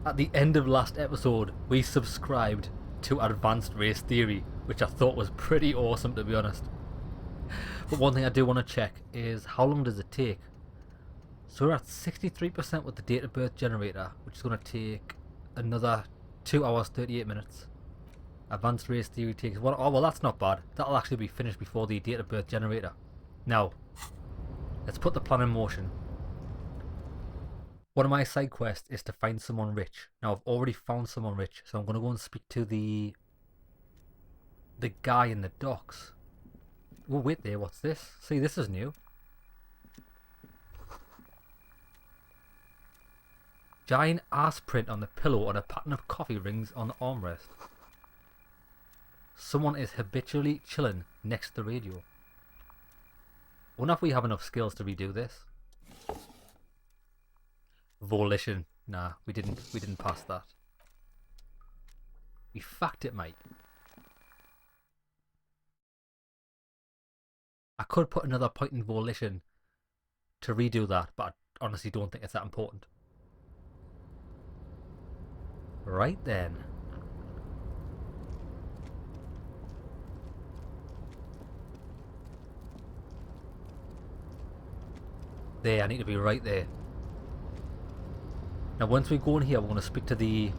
At the end of last episode, we subscribed to Advanced Race Theory, which I thought was pretty awesome, to be honest. But one thing I do want to check is how long does it take? So we're at 63% with the date of birth generator, which is going to take another 2 hours 38 minutes. Advanced Race Theory takes one. Oh well, that's not bad. That'll actually be finished before the date of birth generator. Now, let's put the plan in motion. One of my side quests is to find someone rich. Now I've already found someone rich, so I'm going to go and speak to the guy in the docks. Oh wait there, what's this? See, this is new. Giant ass print on the pillow and a pattern of coffee rings on the armrest. Someone is habitually chilling next to the radio. Wonder if we have enough skills to redo this. Volition. Nah, we didn't pass that. We fucked it, mate. I could put another point in volition to redo that, but I honestly don't think it's that important. Right then. There, I need to be right there. Now once we go in here, we're going to speak to the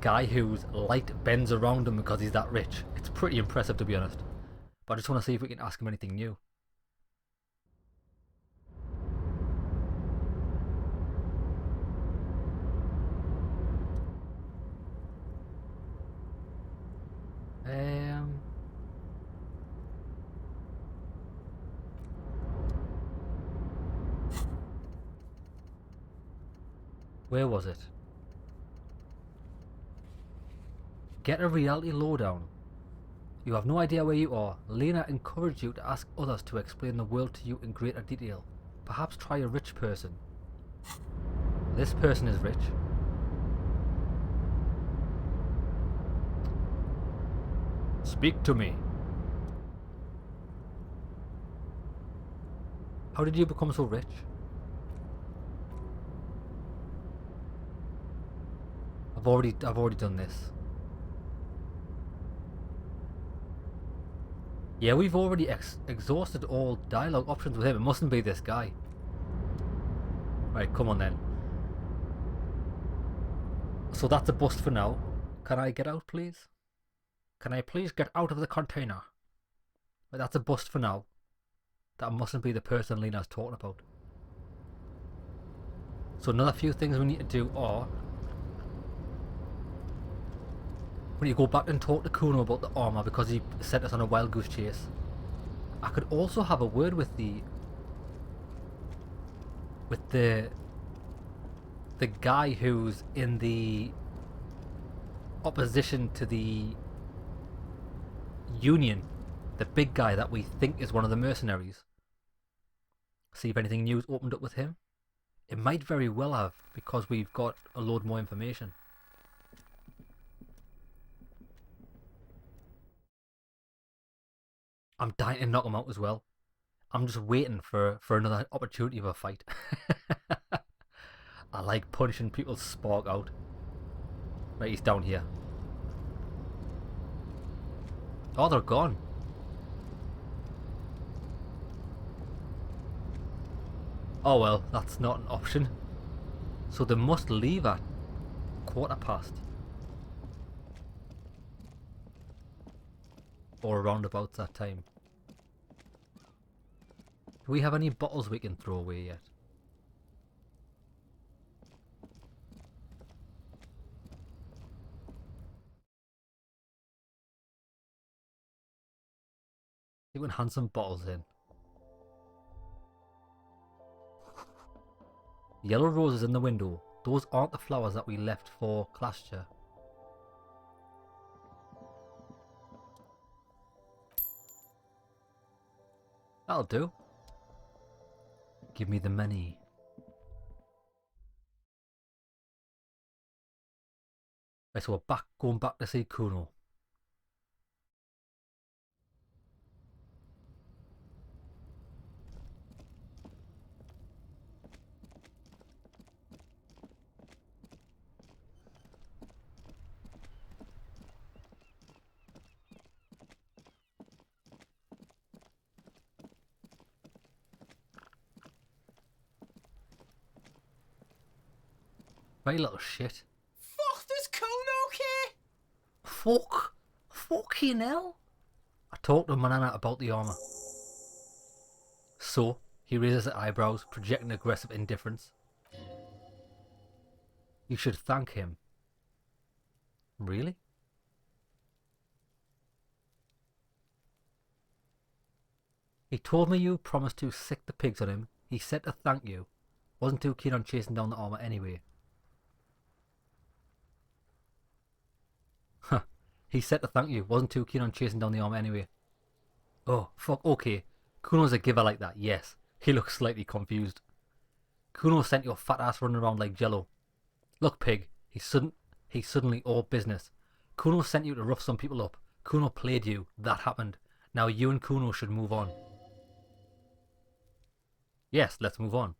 guy whose light bends around him because he's that rich. It's pretty impressive, to be honest. But I just want to see if we can ask him anything new. Where was it? Get a reality lowdown. You have no idea where you are. Lena encouraged you to ask others to explain the world to you in greater detail. Perhaps try a rich person. This person is rich. Speak to me. How did you become so rich? I've already done this. Yeah, we've already exhausted all dialogue options with him. It mustn't be this guy. Right, come on then. So that's a bust for now. Can I get out, please? Can I please get out of the container? Right, that's a bust for now. That mustn't be the person Lena's talking about. So another few things we need to do are... we need to go back and talk to Kuno about the armor because he sent us on a wild goose chase. I could also have a word with the guy who's in the opposition to the Union, the big guy that we think is one of the mercenaries. See if anything new's opened up with him. It might very well have, because we've got a load more information. I'm dying to knock him out as well. I'm just waiting for another opportunity of a fight. I like punching people's spark out. Right, he's down here. Oh, they're gone. Oh well, that's not an option. So they must leave at 1:15. Or around about that time. Do we have any bottles we can throw away yet? You can hand some bottles in. Yellow roses in the window. Those aren't the flowers that we left for Clasher. That'll do. Give me the money. Right, so we're going back to see Kuno. Very little shit. Fuck, does Kuno care? Fucking hell. I talked to Manana about the armor. So, he raises his eyebrows, projecting aggressive indifference. You should thank him. Really? He told me you promised to sick the pigs on him. He said to thank you. Wasn't too keen on chasing down the armor anyway. Huh. He said to thank you. Wasn't too keen on chasing down the armor anyway. Oh, fuck, okay. Kuno's a giver like that, yes. He looks slightly confused. Kuno sent your fat ass running around like jello. Look, pig, he's suddenly all business. Kuno sent you to rough some people up. Kuno played you. That happened. Now you and Kuno should move on. Yes, let's move on.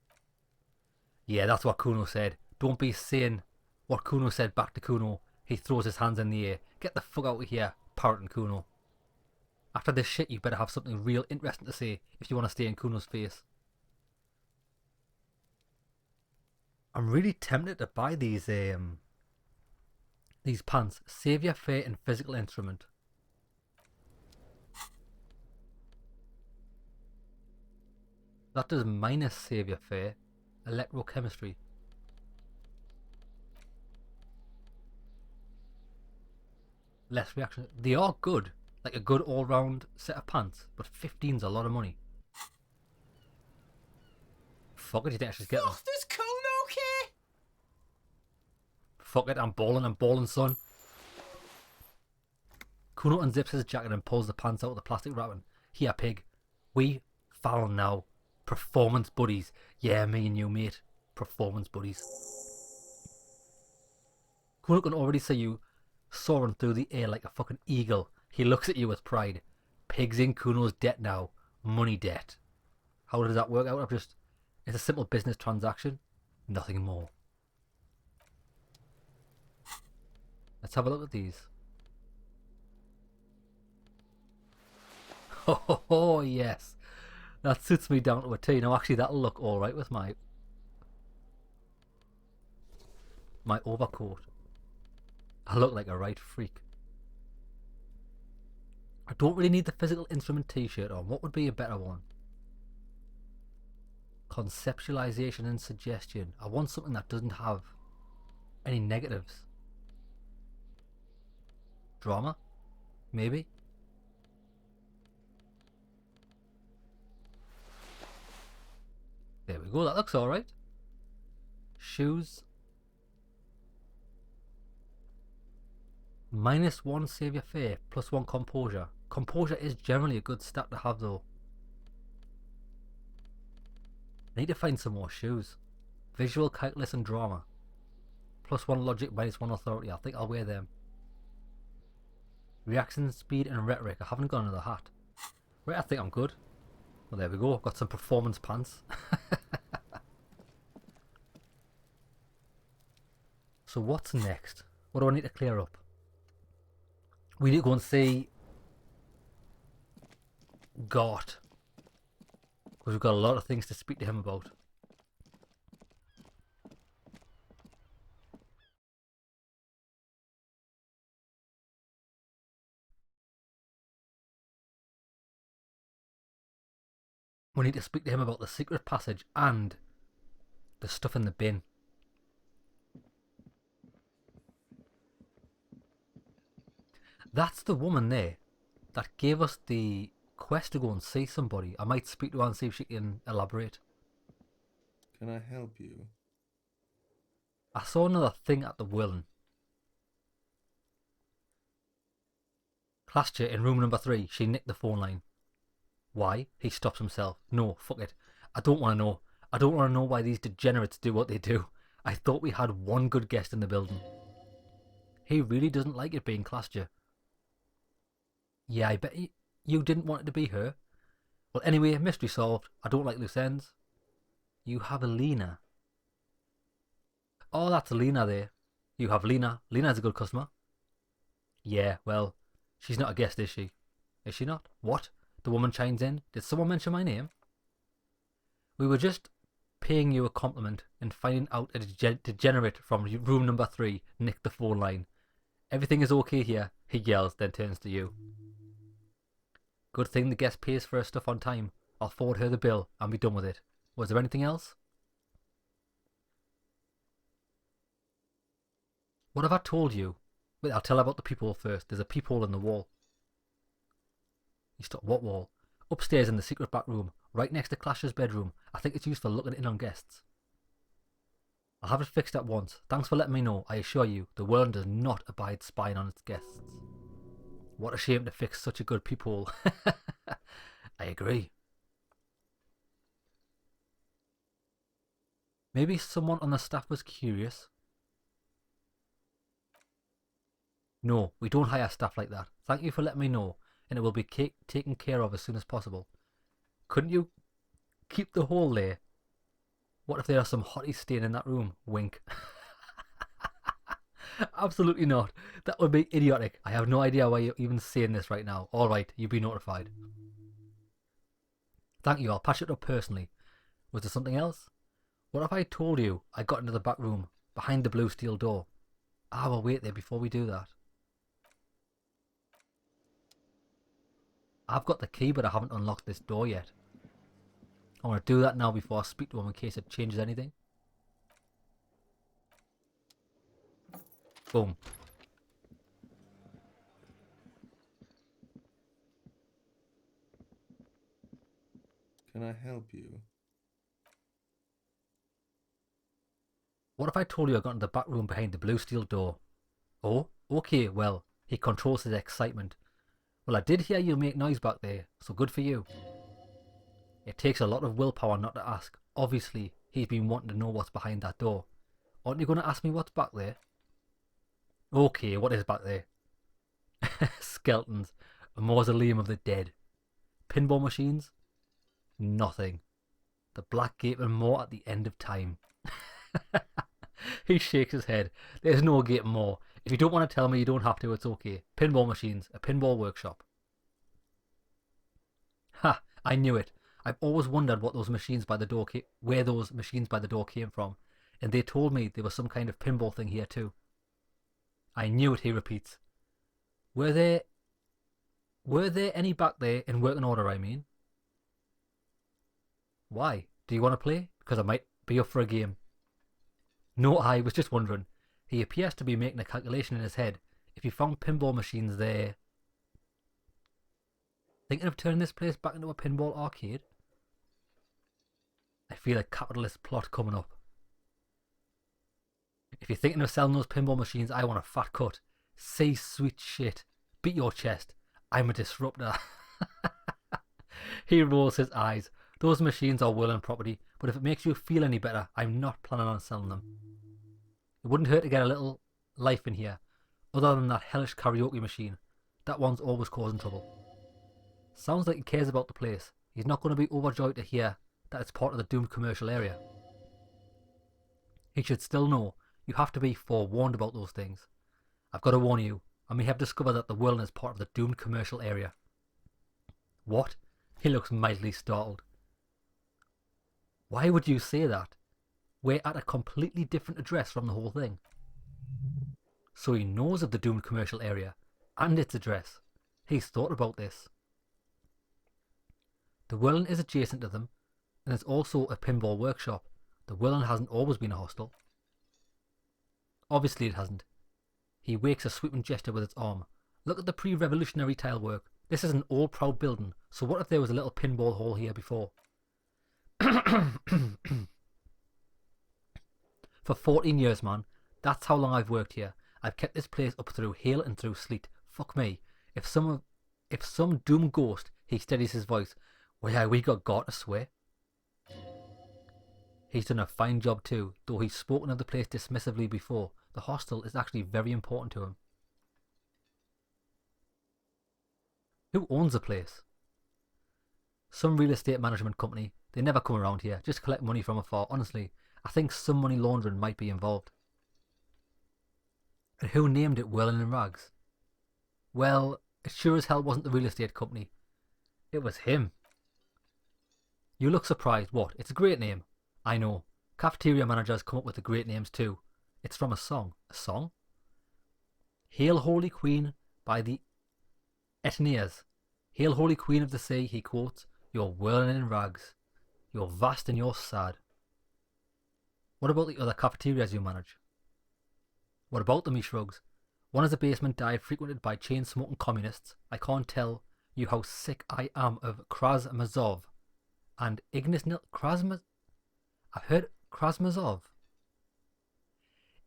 Yeah, that's what Kuno said. Don't be saying what Kuno said back to Kuno. He throws his hands in the air. Get the fuck out of here, Parrot and Kuno. After this shit, you better have something real interesting to say if you want to stay in Kuno's face. I'm really tempted to buy these pants. Savior, Fate, and Physical Instrument. That does minus Savior, Fate, Electrochemistry. Less reaction. They are good. Like a good all-round set of pants. But 15's a lot of money. Fuck it, you think I should get them? Fuck, does Kuno care? Fuck it, I'm balling, son. Kuno unzips his jacket and pulls the pants out of the plastic wrapping. Here, pig. We foul now. Performance buddies. Yeah, me and you, mate. Performance buddies. Kuno can already see you soaring through the air like a fucking eagle. He looks at you with pride. Pig's in Kuno's debt now. Money debt. How does that work out? It's a simple business transaction. Nothing more. Let's have a look at these. Oh, yes. That suits me down to a T. Now, actually, that'll look alright with my overcoat. I look like a right freak. I don't really need the Physical Instrument t-shirt on. What would be a better one? Conceptualization and suggestion. I want something that doesn't have any negatives. Drama? Maybe? There we go, that looks alright. Shoes. -1 Savior Faith, +1 Composure. Composure is generally a good stat to have though. I need to find some more shoes. Visual, Calculus and Drama. +1 Logic, -1 Authority. I think I'll wear them. Reaction, Speed and Rhetoric. I haven't got another hat. Right, I think I'm good. Well, there we go. I've got some performance pants. So what's next? What do I need to clear up? We need to go and see Garte. Because we've got a lot of things to speak to him about. We need to speak to him about the secret passage and the stuff in the bin. That's the woman there that gave us the quest to go and see somebody. I might speak to her and see if she can elaborate. Can I help you? I saw another thing at the Willen. Classed you in room number 3. She nicked the phone line. Why? He stops himself. No, fuck it. I don't want to know. I don't want to know why these degenerates do what they do. I thought we had one good guest in the building. He really doesn't like it being classed you. Yeah, I bet you didn't want it to be her. Well, anyway, mystery solved. I don't like loose ends. You have a Lena. Oh, that's Lena there. You have Lena. Lena's a good customer. Yeah, well, she's not a guest, is she? Is she not? What? The woman chimes in. Did someone mention my name? We were just paying you a compliment and finding out a degenerate from room number 3 nicked the phone line. Everything is okay here, he yells, then turns to you. Good thing the guest pays for her stuff on time. I'll forward her the bill and be done with it. Was there anything else? What have I told you? Wait, I'll tell her about the peephole first. There's a peephole in the wall. You stop. What wall? Upstairs in the secret back room, right next to Clash's bedroom. I think it's used for looking in on guests. I'll have it fixed at once. Thanks for letting me know. I assure you, the world does not abide spying on its guests. What a shame to fix such a good peephole. I agree. Maybe someone on the staff was curious. No, we don't hire staff like that. Thank you for letting me know, and it will be taken care of as soon as possible. Couldn't you keep the hole there? What if there are some hotties staying in that room? Wink. Absolutely not. That would be idiotic. I have no idea why you're even saying this right now. Alright, you'll be notified. Thank you, I'll patch it up personally. Was there something else? What if I told you I got into the back room, behind the blue steel door? Well wait there before we do that. I've got the key, but I haven't unlocked this door yet. I want to do that now before I speak to him in case it changes anything. Boom. Can I help you? What if I told you I got into the back room behind the blue steel door? Oh, okay, well, he controls his excitement. Well, I did hear you make noise back there, so good for you. It takes a lot of willpower not to ask. Obviously, he's been wanting to know what's behind that door. Aren't you going to ask me what's back there? Okay, what is back there? Skeletons. A mausoleum of the dead. Pinball machines? Nothing. The black gaping maw at the end of time. He shakes his head. There's no gaping maw. If you don't want to tell me, you don't have to. It's okay. Pinball machines. A pinball workshop. Ha! I knew it. I've always wondered what those machines by the door where those machines by the door came from, and they told me there was some kind of pinball thing here too. I knew it, he repeats. Were there any back there in working order, I mean? Why? Do you want to play? Because I might be up for a game. No, I was just wondering. He appears to be making a calculation in his head. If you found pinball machines there... Thinking of turning this place back into a pinball arcade? I feel a capitalist plot coming up. If you're thinking of selling those pinball machines, I want a fat cut. Say sweet shit. Beat your chest. I'm a disruptor. He rolls his eyes. Those machines are well-earned property, but if it makes you feel any better, I'm not planning on selling them. It wouldn't hurt to get a little life in here, other than that hellish karaoke machine. That one's always causing trouble. Sounds like he cares about the place. He's not going to be overjoyed to hear that it's part of the doomed commercial area. He should still know you have to be forewarned about those things. I've got to warn you, I may have discovered that the world is part of the doomed commercial area. What? He looks mildly startled. Why would you say that? We're at a completely different address from the whole thing. So he knows of the doomed commercial area and its address. He's thought about this. The Whirling is adjacent to them, and it's also a pinball workshop. The Whirling hasn't always been a hostel. Obviously it hasn't. He wakes a sweeping gesture with its arm. Look at the pre-revolutionary tile work. This is an old proud building, so what if there was a little pinball hall here before? For 14 years, man. That's how long I've worked here. I've kept this place up through hail and through sleet. Fuck me. If some doom ghost, he steadies his voice. Well, yeah, we got Garte to swear. He's done a fine job too, though he's spoken of the place dismissively before. The hostel is actually very important to him. Who owns the place? Some real estate management company. They never come around here, just collect money from afar. Honestly, I think some money laundering might be involved. And who named it Whirling in Rags? Well, it sure as hell wasn't the real estate company. It was him. You look surprised. What? It's a great name. I know. Cafeteria managers come up with the great names too. It's from a song. A song? Hail Holy Queen by the Etnias. Hail Holy Queen of the Sea, he quotes, you're whirling in rags. You're vast and you're sad. What about the other cafeterias you manage? What about them, he shrugs. One is a basement dive frequented by chain-smoking communists. I can't tell you how sick I am of Krasmazov and Ignis Krasmazov. I've heard Krasmazov.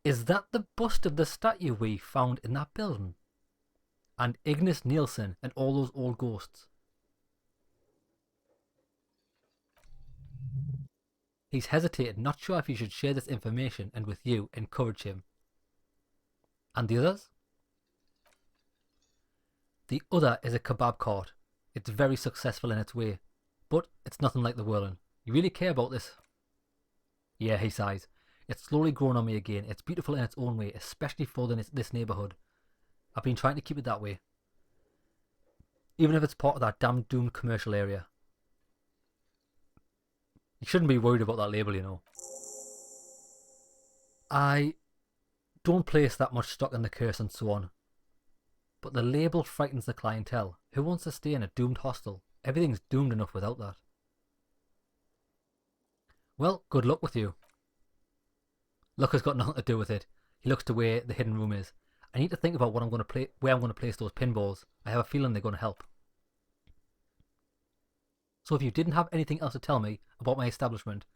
Is that the bust of the statue we found in that building? And Ignis Nielsen and all those old ghosts. He's hesitated, not sure if he should share this information, and with you, encourage him. And the others? The other is a kebab cart. It's very successful in its way, but it's nothing like the whirling. You really care about this? Yeah, he sighs. It's slowly grown on me again. It's beautiful in its own way, especially for this neighbourhood. I've been trying to keep it that way. Even if it's part of that damn doomed commercial area. You shouldn't be worried about that label, you know. I don't place that much stock in the curse and so on. But the label frightens the clientele. Who wants to stay in a doomed hostel? Everything's doomed enough without that. Well, good luck with you. Luck has got nothing to do with it. He looks to where the hidden room is. I need to think about what I'm going to play, where I'm going to place those pinballs. I have a feeling they're going to help. So if you didn't have anything else to tell me about my establishment,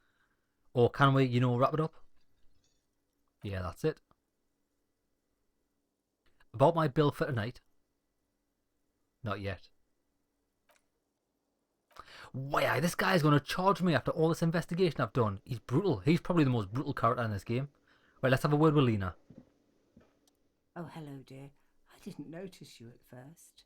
or can we, you know, wrap it up? Yeah, that's it. About my bill for tonight? Not yet. Why, this guy's going to charge me after all this investigation I've done. He's brutal. He's probably the most brutal character in this game. Right, let's have a word with Lena. Oh, hello, dear. I didn't notice you at first.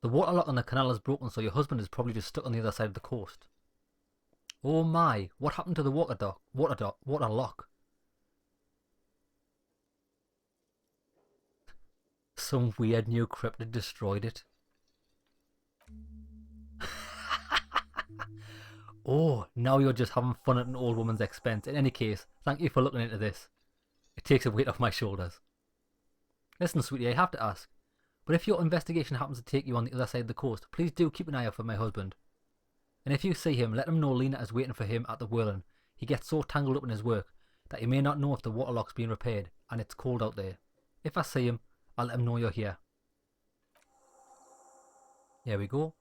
The water lock on the canal is broken, so your husband is probably just stuck on the other side of the coast. Oh my, what happened to the water lock? Some weird new cryptid destroyed it. Oh, now you're just having fun at an old woman's expense. In any case, thank you for looking into this. It takes a weight off my shoulders. Listen, sweetie, I have to ask. But if your investigation happens to take you on the other side of the coast, please do keep an eye out for my husband. And if you see him, let him know Lena is waiting for him at the whirling. He gets so tangled up in his work that he may not know if the water lock's being repaired, and it's cold out there. If I see him, I'll let him know you're here. There we go.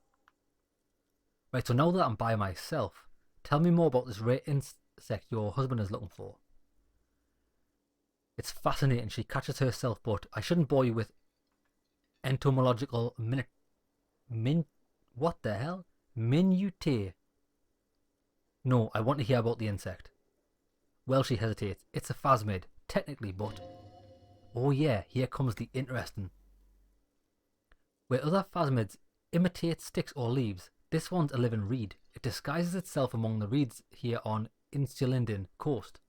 Right, so now that I'm by myself, tell me more about this rare insect your husband is looking for. It's fascinating. She catches herself, but I shouldn't bore you with entomological what the hell? Minutiae. No, I want to hear about the insect. Well, she hesitates. It's a phasmid, technically, but... Oh yeah, here comes the interesting. Where other phasmids imitate sticks or leaves, this one's a living reed. It disguises itself among the reeds here on Insulindin coast.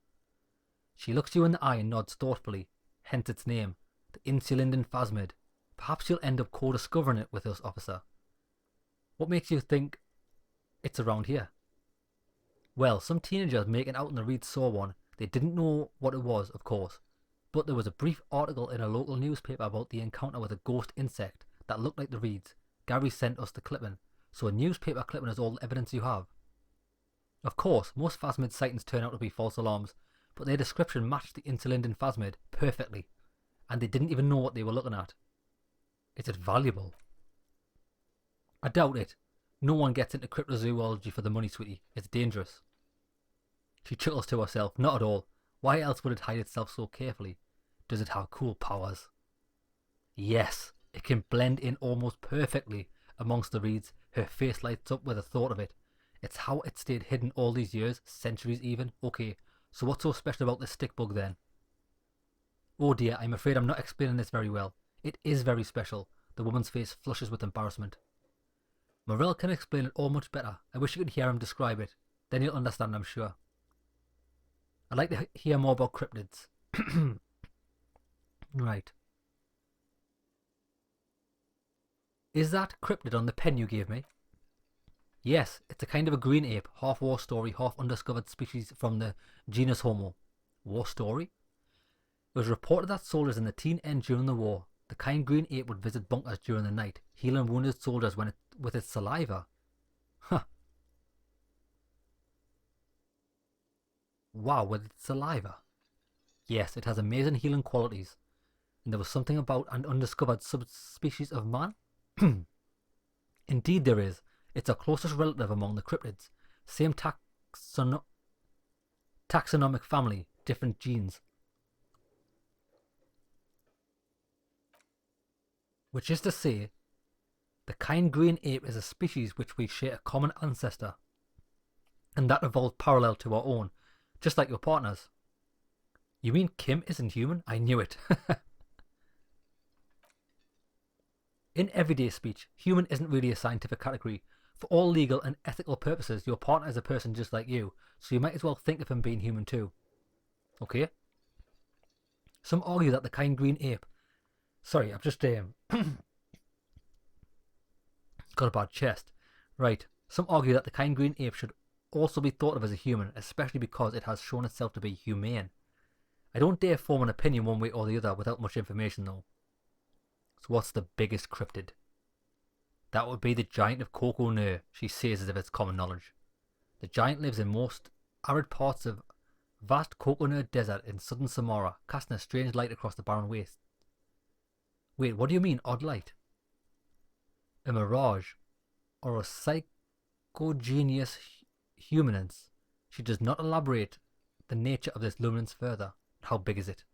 She looks you in the eye and nods thoughtfully, hence its name, the Insulindin phasmid. Perhaps you'll end up co-discovering it with us, officer. What makes you think it's around here? Well, some teenagers making out in the reeds saw one. They didn't know what it was, of course, but there was a brief article in a local newspaper about the encounter with a ghost insect that looked like the reeds. Gary sent us the clipping, so a newspaper clipping is all the evidence you have. Of course, most phasmid sightings turn out to be false alarms, but their description matched the Insulindin phasmid perfectly, and they didn't even know what they were looking at. Is it valuable? I doubt it. No one gets into cryptozoology for the money, sweetie. It's dangerous. She chuckles to herself. Not at all. Why else would it hide itself so carefully? Does it have cool powers? Yes, it can blend in almost perfectly amongst the reeds. Her face lights up with the thought of it. It's how it stayed hidden all these years, centuries even. Okay, so what's so special about this stick bug then? Oh dear, I'm afraid I'm not explaining this very well. It is very special. The woman's face flushes with embarrassment. Morel can explain it all much better. I wish you could hear him describe it. Then you'll understand, I'm sure. I'd like to hear more about cryptids. Right. Is that cryptid on the pen you gave me? Yes, it's a kind of a green ape, half war story, half undiscovered species from the genus Homo. War story? It was reported that soldiers in the teen end during the war, the kind green ape would visit bunkers during the night, healing wounded soldiers with its saliva. Huh. Wow, with its saliva. Yes, it has amazing healing qualities. And there was something about an undiscovered subspecies of man? Indeed there is. It's our closest relative among the cryptids. Same taxonomic family, different genes. Which is to say, the kind green ape is a species which we share a common ancestor. And that evolved parallel to our own, just like your partners. You mean Kim isn't human? I knew it. In everyday speech, human isn't really a scientific category. For all legal and ethical purposes, your partner is a person just like you, so you might as well think of him being human too. Okay? Some argue that the kind green ape... Sorry, I've just got a bad chest. Right. Some argue that the kind green ape should also be thought of as a human, especially because it has shown itself to be humane. I don't dare form an opinion one way or the other without much information though. So what's the biggest cryptid? That would be the giant of Coco Nur, she says as if it's common knowledge. The giant lives in most arid parts of vast Coco Nur desert in southern Samara, casting a strange light across the barren waste. Wait, what do you mean, odd light? A mirage, or a psychogenius huminance. She does not elaborate the nature of this luminance further. How big is it?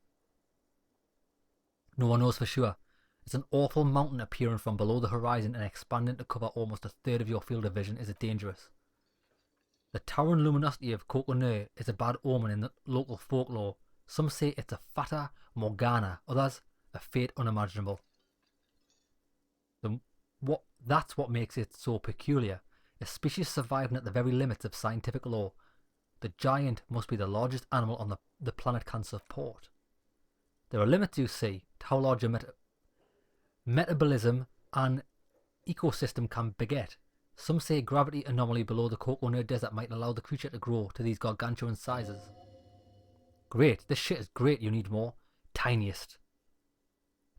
No one knows for sure. It's an awful mountain appearing from below the horizon and expanding to cover almost a third of your field of vision. Is it dangerous? The towering luminosity of Coco Nur is a bad omen in the local folklore. Some say it's a fata morgana, others a fate unimaginable. That's what makes it so peculiar. A species surviving at the very limits of scientific law. The giant must be the largest animal on the planet can support. There are limits, you see, to how large a metabolism and ecosystem can beget. Some say gravity anomaly below the Coco Nur desert might allow the creature to grow to these gargantuan sizes. Great, this shit is great, you need more. Tiniest.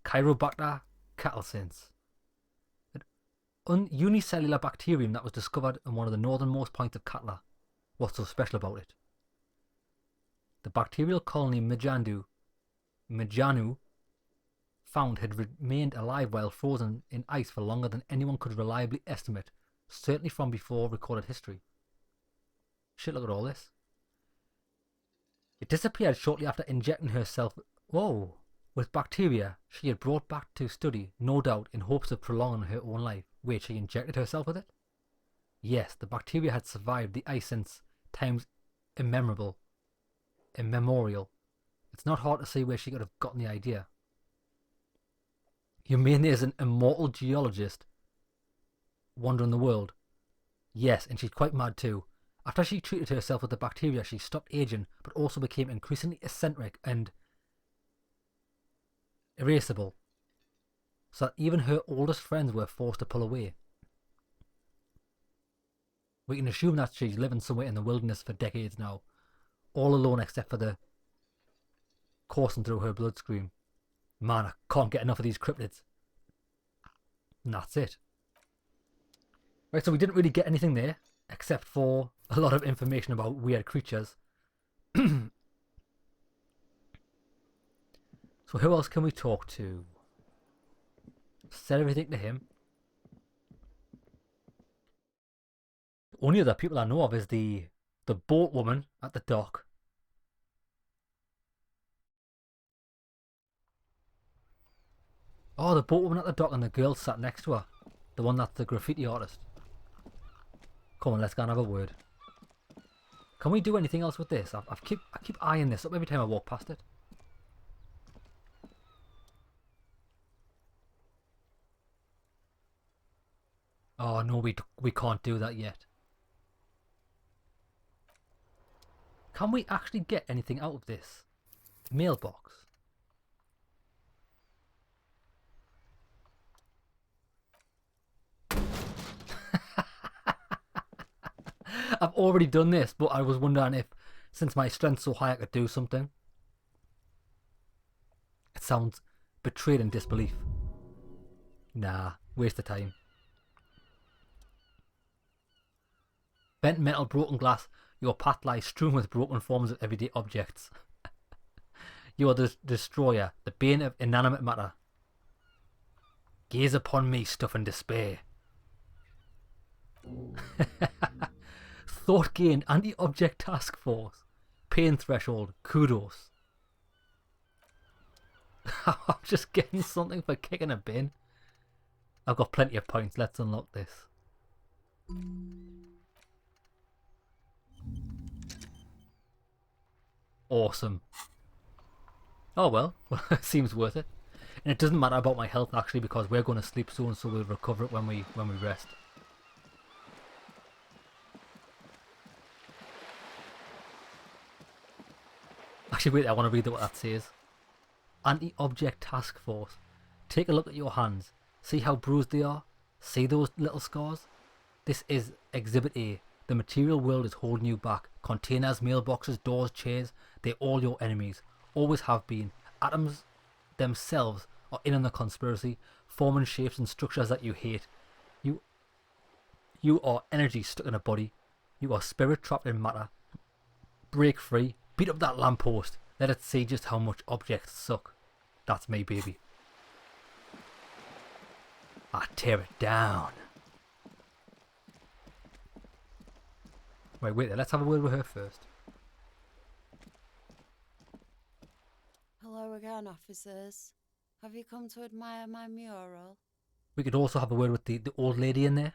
Chirobacter cattelsince. An unicellular bacterium that was discovered in one of the northernmost points of Katla. What's so special about it? The bacterial colony Mijanu found had remained alive while frozen in ice for longer than anyone could reliably estimate, certainly from before recorded history. Shit, look at all this. It disappeared shortly after injecting herself with bacteria she had brought back to study, no doubt in hopes of prolonging her own life. Wait, she injected herself with it? Yes, the bacteria had survived the ice since times immemorial. It's not hard to see where she could have gotten the idea. You mean there's an immortal geologist wandering the world? Yes, and she's quite mad too. After she treated herself with the bacteria, she stopped aging, but also became increasingly eccentric and irascible, so that even her oldest friends were forced to pull away. We can assume that she's living somewhere in the wilderness for decades now, all alone except for the coursing through her bloodstream. Man, I can't get enough of these cryptids. And that's it. Right, so we didn't really get anything there, except for a lot of information about weird creatures. So who else can we talk to? Said everything to him. The only other people I know of is the boat woman at the dock. Oh, the boat woman at the dock and the girl sat next to her. The one that's the graffiti artist. Come on, let's go and have a word. Can we do anything else with this? I keep eyeing this up every time I walk past it. Oh no, we can't do that yet. Can we actually get anything out of this mailbox? I've already done this, but I was wondering if, since my strength's so high, I could do something. It sounds betrayed in disbelief. Nah, waste of time. Bent metal, broken glass, your path lies strewn with broken forms of everyday objects. You are the destroyer, the bane of inanimate matter. Gaze upon me, stuff and despair. Thought gain, anti-object task force. Pain threshold, kudos. I'm just getting something for kicking a bin. I've got plenty of points, let's unlock this. Awesome. Oh well, it seems worth it. And it doesn't matter about my health actually, because we're going to sleep soon, so we'll recover it when we rest. Actually wait, I want to read what that says. Anti-object task force. Take a look at your hands. See how bruised they are? See those little scars? This is Exhibit A. The material world is holding you back. Containers, mailboxes, doors, chairs, they're all your enemies. Always have been. Atoms themselves are in on the conspiracy, forming shapes and structures that you hate. You are energy stuck in a body. You are spirit trapped in matter. Break free. Beat up that lamppost. Let it see just how much objects suck. That's me, baby. I tear it down. Wait, let's have a word with her first. Hello again, officers. Have you come to admire my mural? We could also have a word with the old lady in there.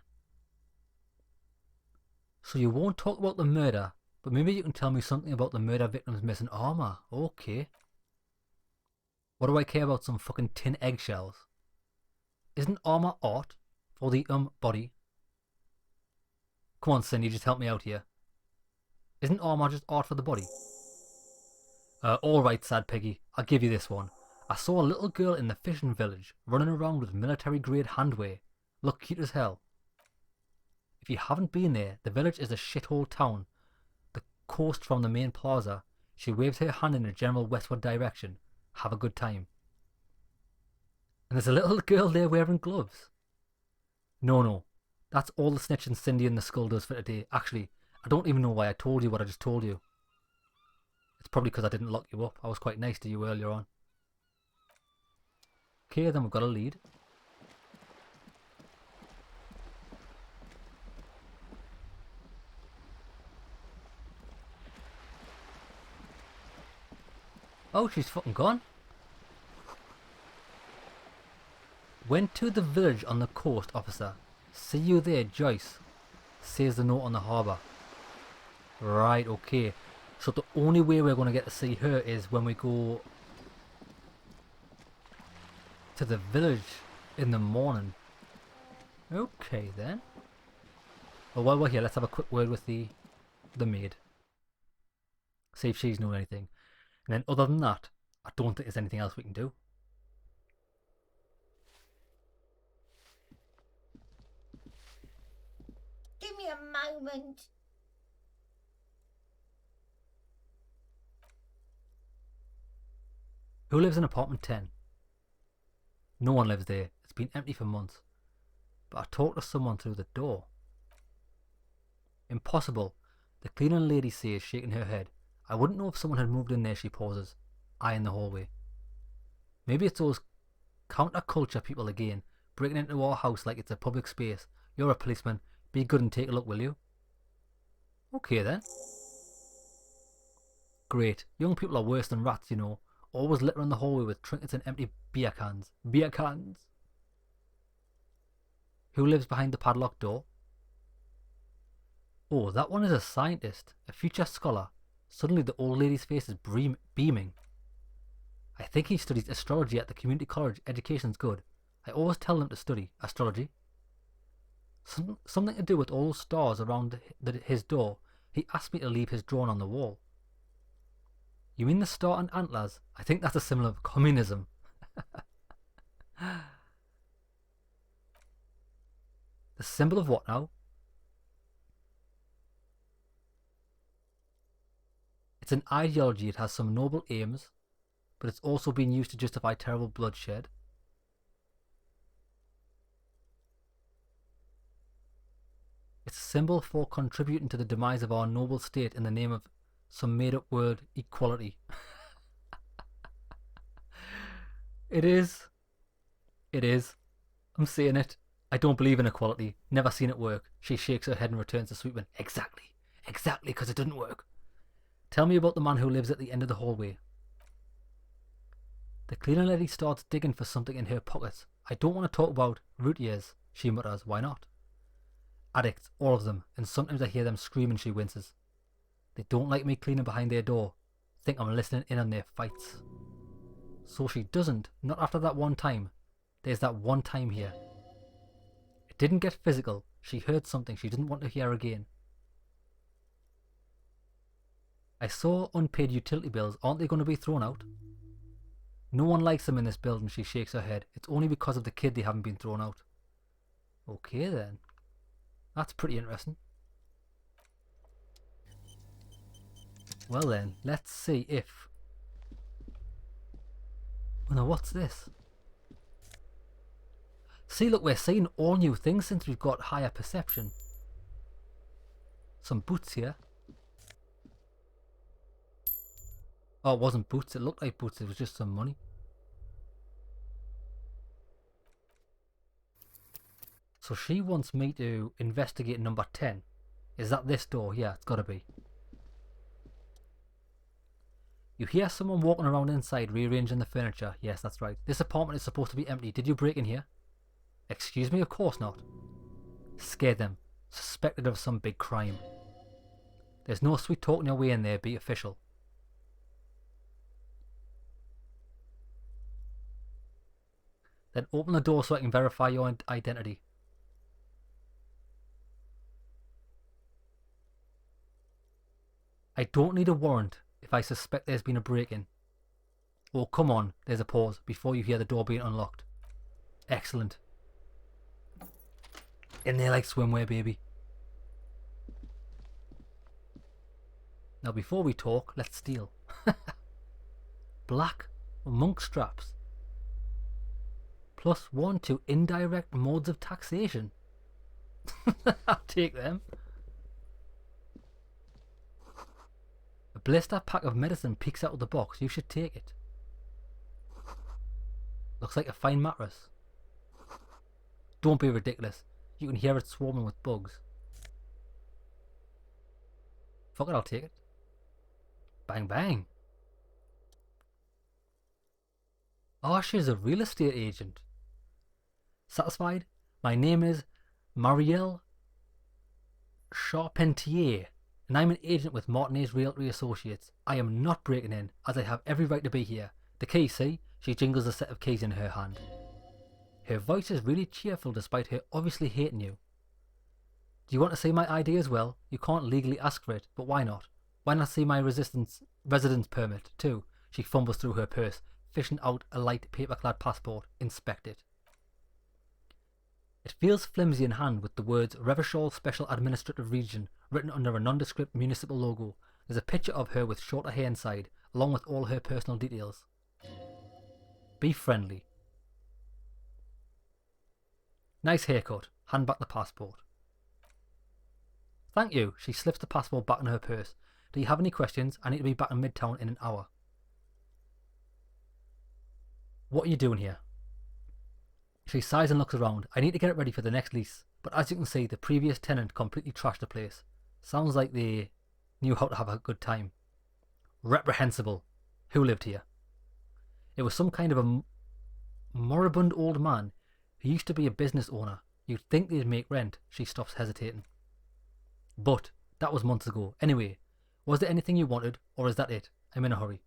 So you won't talk about the murder, but maybe you can tell me something about the murder victim's missing armour. Okay. What do I care about some fucking tin eggshells? Isn't armour art for the body? Come on, Cindy, just help me out here. Isn't armour just art for the body? Alright, sad piggy, I'll give you this one. I saw a little girl in the fishing village running around with military grade handwear. Look cute as hell. If you haven't been there, the village is a shithole town. The coast from the main plaza. She waves her hand in a general westward direction. Have a good time. And there's a little girl there wearing gloves. No. That's all the snitching Cindy and the skull does for today. Actually, I don't even know why I told you what I just told you. It's probably because I didn't lock you up. I was quite nice to you earlier on. Okay, then we've got a lead. Oh, she's fucking gone. Went to the village on the coast, officer. See you there, Joyce. Says the note on the harbour. Right, okay. So the only way we're going to get to see her is when we go to the village in the morning. Okay then. Well, while we're here, let's have a quick word with the maid. See if she's known anything. And then other than that, I don't think there's anything else we can do. Give me a moment. Who lives in apartment 10? No one lives there. It's been empty for months. But I talked to someone through the door. Impossible. The cleaning lady says, shaking her head. I wouldn't know if someone had moved in there, she pauses, eyeing the hallway. Maybe it's those counterculture people again, breaking into our house like it's a public space. You're a policeman. Be good and take a look, will you? Okay then. Great. Young people are worse than rats, you know. Always littering the hallway with trinkets and empty beer cans. Beer cans! Who lives behind the padlocked door? Oh, that one is a scientist, a future scholar. Suddenly the old lady's face is beaming. I think he studies astrology at the community college. Education's good. I always tell them to study astrology. Something to do with all those stars around his door. He asked me to leave his drawing on the wall. You mean the star and antlers? I think that's a symbol of communism. The symbol of what now? It's an ideology, it has some noble aims, but it's also been used to justify terrible bloodshed. It's a symbol for contributing to the demise of our noble state in the name of some made-up word equality. It is. It is. I'm saying it. I don't believe in equality. Never seen it work. She shakes her head and returns to sweeping. Exactly. Exactly, because it didn't work. Tell me about the man who lives at the end of the hallway. The cleaner lady starts digging for something in her pockets. I don't want to talk about root ears, she mutters. Why not? Addicts, all of them, and sometimes I hear them screaming. She winces. They don't like me cleaning behind their door. Think I'm listening in on their fights. So she doesn't, not after that one time. There's that one time here. It didn't get physical. She heard something she didn't want to hear again. I saw unpaid utility bills. Aren't they going to be thrown out? No one likes them in this building, she shakes her head. It's only because of the kid they haven't been thrown out. Okay then. That's pretty interesting. Well then, let's see if... Oh no, what's this? See, look, we're seeing all new things since we've got higher perception. Some boots here. Oh, it wasn't boots. It looked like boots. It was just some money. So she wants me to investigate number 10. Is that this door? Yeah, it's got to be. You hear someone walking around inside rearranging the furniture. Yes, that's right. This apartment is supposed to be empty. Did you break in here? Excuse me? Of course not. Scared them. Suspected of some big crime. There's no sweet talking your way in there. Be official. Then open the door so I can verify your identity. I don't need a warrant if I suspect there's been a break-in. Oh, come on. There's a pause before you hear the door being unlocked. Excellent. In there like swimwear, baby. Now before we talk, let's steal. Black monk straps. +1 to indirect modes of taxation. I'll take them. A blister pack of medicine peeks out of the box. You should take it. Looks like a fine mattress. Don't be ridiculous. You can hear it swarming with bugs. Fuck it, I'll take it. Bang bang. Oh, she's a real estate agent. Satisfied? My name is Marielle Charpentier, and I'm an agent with Martinez Realty Associates. I am not breaking in, as I have every right to be here. The key, see? She jingles a set of keys in her hand. Her voice is really cheerful despite her obviously hating you. Do you want to see my ID as well? You can't legally ask for it, but why not? Why not see my residence permit too? She fumbles through her purse, fishing out a light paper-clad passport. Inspect it. It feels flimsy in hand with the words Revachol Special Administrative Region written under a nondescript municipal logo. There's a picture of her with shorter hair inside, along with all her personal details. Be friendly. Nice haircut. Hand back the passport. Thank you. She slips the passport back in her purse. Do you have any questions? I need to be back in Midtown in an hour. What are you doing here? She sighs and looks around. I need to get it ready for the next lease, but as you can see, the previous tenant completely trashed the place. Sounds like they knew how to have a good time. Reprehensible. Who lived here? It was some kind of a moribund old man who used to be a business owner. You'd think they'd make rent. She stops hesitating. But that was months ago. Anyway, was there anything you wanted, or is that it? I'm in a hurry.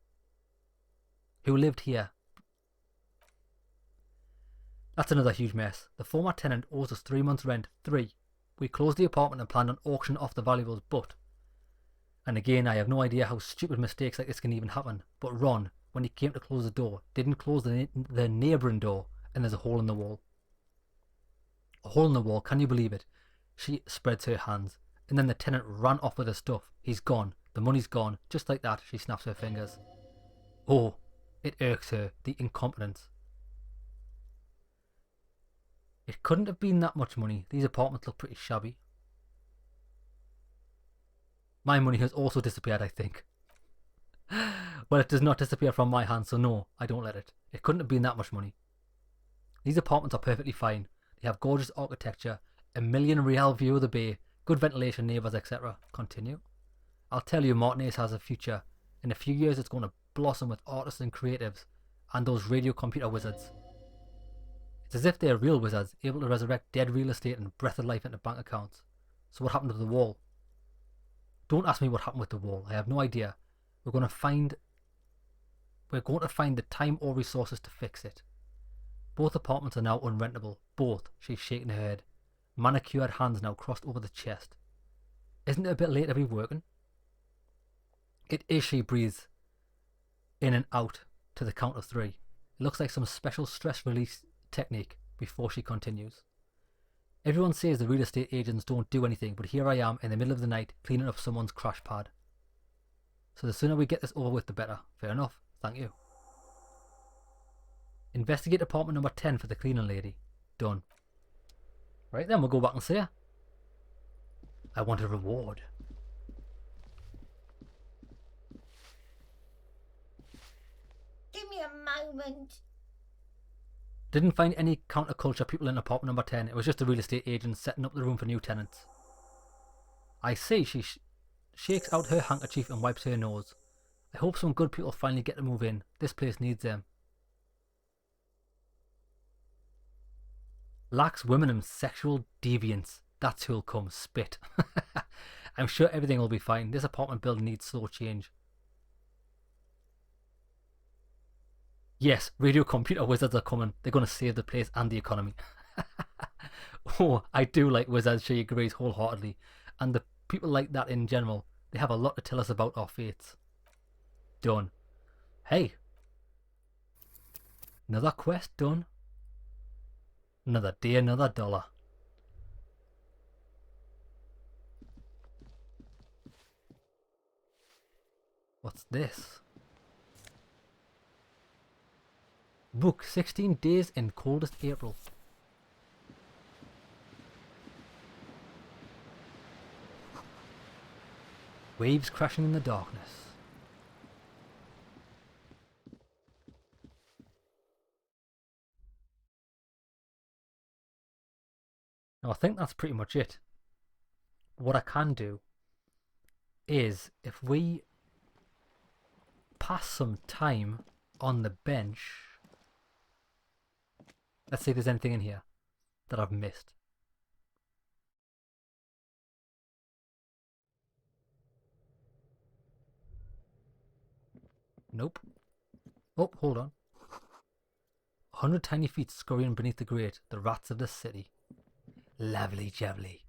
Who lived here? That's another huge mess. The former tenant owes us 3 months' rent. 3. We closed the apartment and planned on auctioning off the valuables, but... And again, I have no idea how stupid mistakes like this can even happen. But Ron, when he came to close the door, didn't close the neighbouring door, and there's a hole in the wall. A hole in the wall, can you believe it? She spreads her hands, and then the tenant ran off with her stuff. He's gone. The money's gone. Just like that, she snaps her fingers. Oh, it irks her, the incompetence. It couldn't have been that much money. These apartments look pretty shabby. My money has also disappeared, I think. Well, it does not disappear from my hand, so no, I don't let it. It couldn't have been that much money. These apartments are perfectly fine. They have gorgeous architecture, a million-real view of the bay, good ventilation, neighbours, etc. Continue. I'll tell you, Martinez has a future. In a few years, it's going to blossom with artists and creatives, and those radio computer wizards. It's as if they're real wizards, able to resurrect dead real estate and breath of life into bank accounts. So what happened to the wall? Don't ask me what happened with the wall. I have no idea. We're going to find the time or resources to fix it. Both apartments are now unrentable. Both. She's shaking her head. Manicured hands now crossed over the chest. Isn't it a bit late to be working? It is, she breathes in and out to the count of 3. It looks like some special stress release technique before she continues. Everyone says the real estate agents don't do anything, but here I am in the middle of the night cleaning up someone's crash pad. So the sooner we get this over with, the better. Fair enough. Thank you. Investigate apartment number 10 for the cleaning lady. Done. Right then, we'll go back and see her. I want a reward. Give me a moment. Didn't find any counterculture people in apartment number 10. It was just a real estate agent setting up the room for new tenants. I see. She shakes out her handkerchief and wipes her nose. I hope some good people finally get to move in. This place needs them. Lacks women and sexual deviance. That's who'll come. Spit. I'm sure everything will be fine. This apartment building needs slow change. Yes, radio computer wizards are coming. They're going to save the place and the economy. Oh, I do like wizards, she agrees wholeheartedly. And the people like that in general, they have a lot to tell us about our fates. Done. Hey. Another quest done. Another day, another dollar. What's this? Book 16 days in coldest April. Waves crashing in the darkness. Now I think that's pretty much it. What I can do is, if we pass some time on the bench, let's see if there's anything in here that I've missed. Nope. Oh, hold on. 100 tiny feet scurrying beneath the grate, the rats of the city. Lovely jubbly.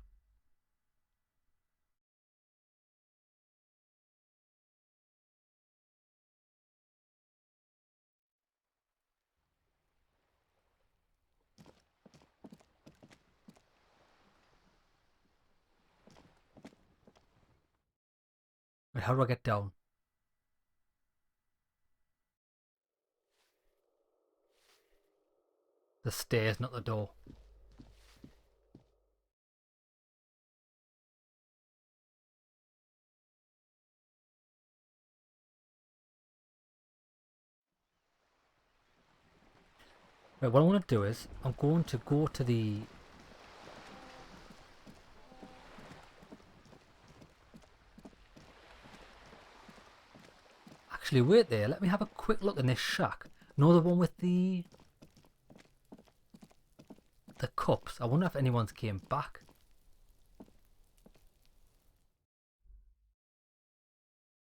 Wait, how do I get down? The stairs, not the door. Right, what I want to do is, I'm going to go to the... Actually, wait there. Let me have a quick look in this shack. No, the one with the cups. I wonder if anyone's came back. I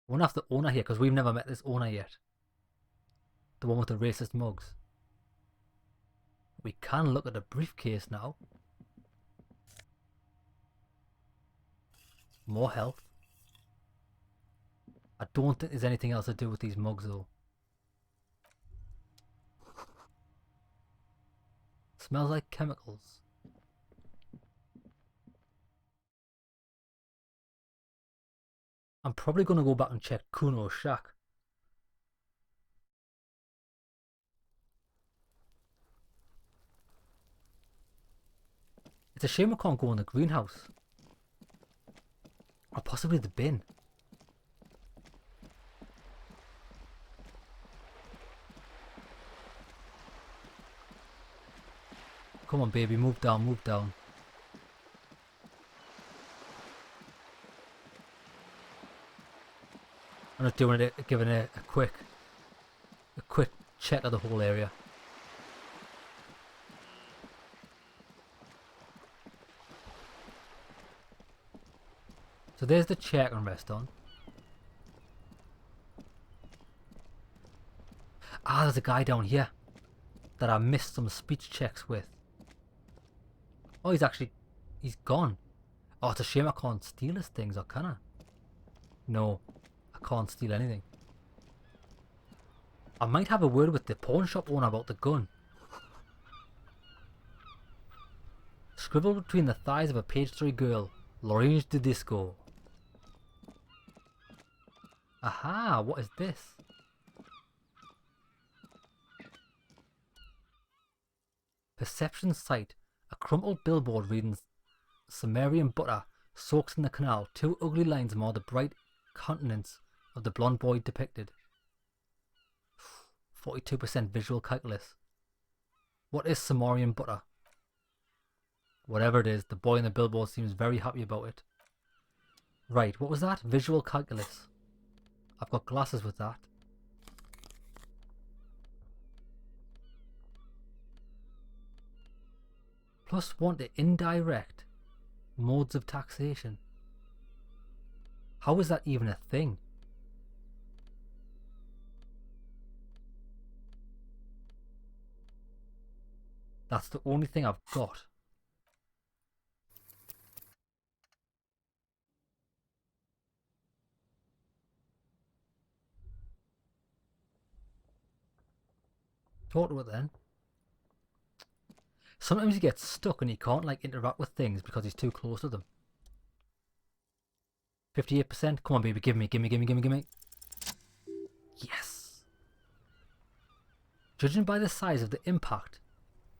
wonder if the owner here, because we've never met this owner yet. The one with the racist mugs. We can look at the briefcase now. More health. I don't think there's anything else to do with these mugs though. Smells like chemicals. I'm probably going to go back and check Kuno's shack. It's a shame I can't go in the greenhouse. Or possibly the bin. Come on, baby, move down, move down. I'm just doing it, giving it a quick check of the whole area. So there's the chair I can rest on. Ah, there's a guy down here that I missed some speech checks with. Oh, he's gone. Oh, it's a shame I can't steal his things, or can I? No, I can't steal anything. I might have a word with the pawn shop owner about the gun. Scribbled between the thighs of a page 3 girl, L'Orange de Disco. Aha, what is this? Perception sight. A crumpled billboard reading Sumerian butter soaks in the canal. 2 ugly lines mar the bright countenance of the blonde boy depicted. 42% visual calculus. What is Sumerian butter? Whatever it is, the boy in the billboard seems very happy about it. Right, what was that? Visual calculus. I've got glasses with that. +1 to indirect modes of taxation. How is that even a thing? That's the only thing I've got. Talk to it then. Sometimes he gets stuck and he can't like interact with things because he's too close to them. 58%. Come on, baby, give me. Yes. Judging by the size of the impact,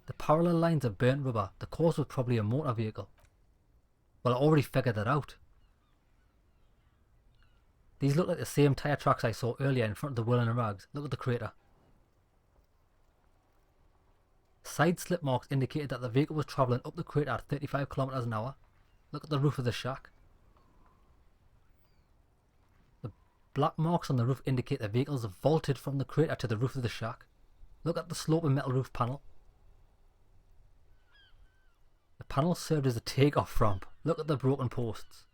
the parallel lines of burnt rubber, the cause was probably a motor vehicle. Well, I already figured that out. These look like the same tyre tracks I saw earlier in front of the Will and Rags. Look at the crater. Side slip marks indicated that the vehicle was travelling up the crater at 35 kilometers an hour. Look at the roof of the shack. The black marks on the roof indicate the vehicles vaulted from the crater to the roof of the shack. Look at the sloping metal roof panel. The panel served as a take-off ramp. Look at the broken posts.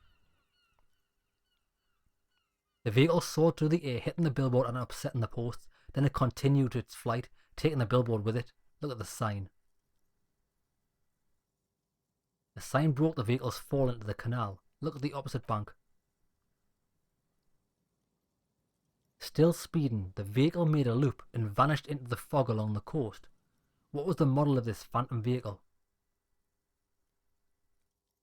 The vehicle soared through the air, hitting the billboard and upsetting the posts. Then it continued its flight, taking the billboard with it. Look at the sign. The sign broke the vehicle's fall into the canal. Look at the opposite bank. Still speeding, the vehicle made a loop and vanished into the fog along the coast. What was the model of this phantom vehicle?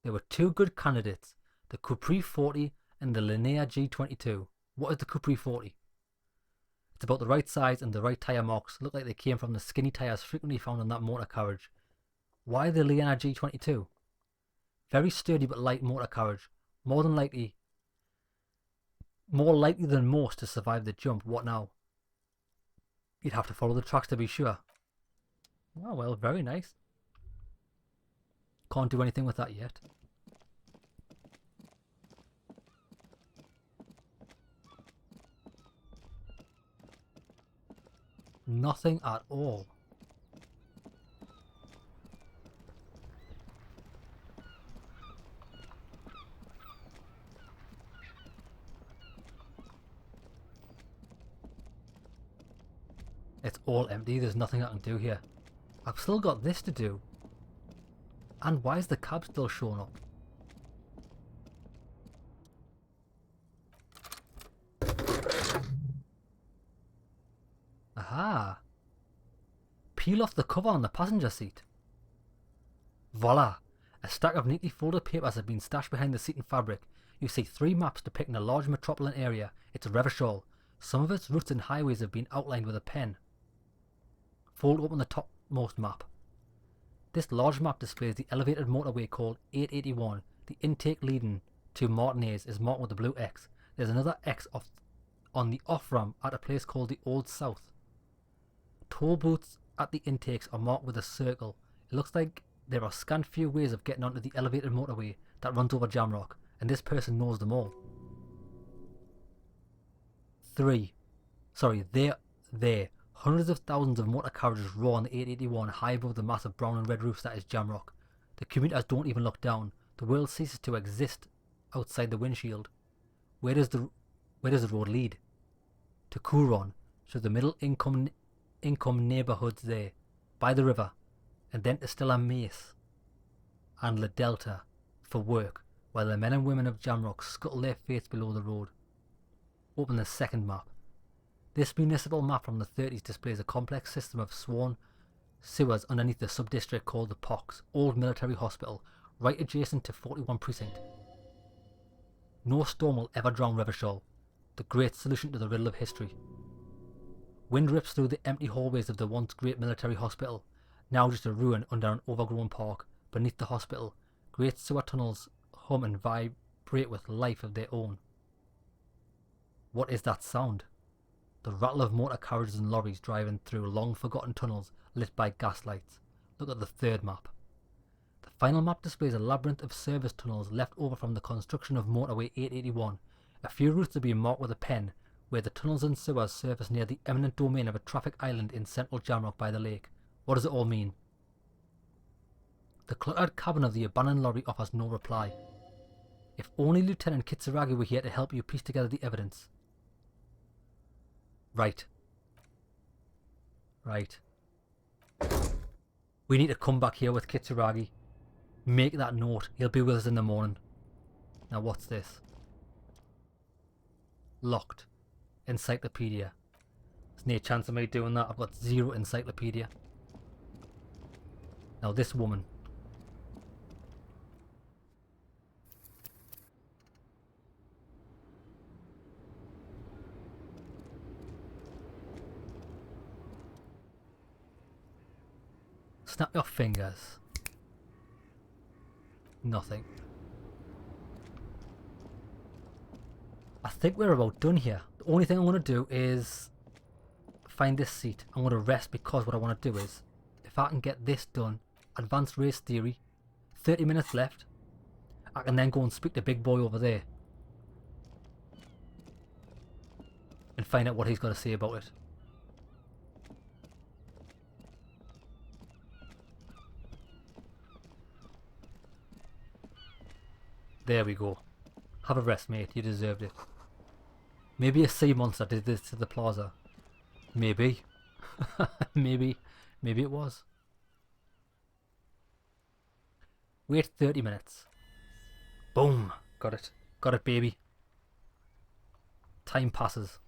There were 2 good candidates, the Capri 40 and the Linear G22. What is the Capri 40? It's about the right size and the right tyre marks look like they came from the skinny tyres frequently found on that motor carriage. Why the Linear G22? Very sturdy but light motor carriage. More likely than most to survive the jump. What now? You'd have to follow the tracks to be sure. Oh well, very nice. Can't do anything with that yet. Nothing at all. It's all empty, there's nothing I can do here. I've still got this to do. And why is the cab still showing up? Aha! Peel off the cover on the passenger seat. Voila! A stack of neatly folded papers have been stashed behind the seat and fabric. You see 3 maps depicting a large metropolitan area. It's Revachol. Some of its routes and highways have been outlined with a pen. Fold open the topmost map. This large map displays the elevated motorway called 881. The intake leading to Martinez is marked with a blue X. There's another X on the off-ramp at a place called the Old South. Toll booths at the intakes are marked with a circle. It looks like there are scant few ways of getting onto the elevated motorway that runs over Jamrock, and this person knows them all. There. Hundreds of thousands of motor carriages roar on the 881 high above the massive brown and red roofs that is Jamrock. The commuters don't even look down. The world ceases to exist outside the windshield. Where does the road lead? To Couron, through the middle income neighbourhoods there, by the river, and then to Stella Mace and La Delta for work, while the men and women of Jamrock scuttle their fates below the road. Open the second map. This municipal map from the 30s displays a complex system of sworn sewers underneath the sub-district called the Pox, Old Military Hospital, right adjacent to 41 Precinct. No storm will ever drown Revachol, the great solution to the riddle of history. Wind rips through the empty hallways of the once great military hospital, now just a ruin under an overgrown park. Beneath the hospital, great sewer tunnels hum and vibrate with life of their own. What is that sound? The rattle of motor carriages and lorries driving through long-forgotten tunnels lit by gaslights. Look at the third map. The final map displays a labyrinth of service tunnels left over from the construction of motorway 881. A few routes are being marked with a pen, where the tunnels and sewers surface near the eminent domain of a traffic island in central Jamrock by the lake. What does it all mean? The cluttered cabin of the abandoned lorry offers no reply. If only Lieutenant Kitsuragi were here to help you piece together the evidence. Right. We need to come back here with Kitsuragi. Make that note. He'll be with us in the morning. Now what's this? Locked. Encyclopedia. There's no chance of me doing that. I've got 0 encyclopedia. Now this woman. Snap your fingers. Nothing. I think we're about done here. The only thing I want to do is find this seat. I'm going to rest because what I want to do is, if I can get this done, advanced race theory, 30 minutes left, I can then go and speak to Big Boy over there and find out what he's got to say about it. There we go. Have a rest, mate. You deserved it. Maybe a sea monster did this to the plaza. Maybe. Maybe it was. Wait 30 minutes. Boom. Got it. Got it, baby. Time passes.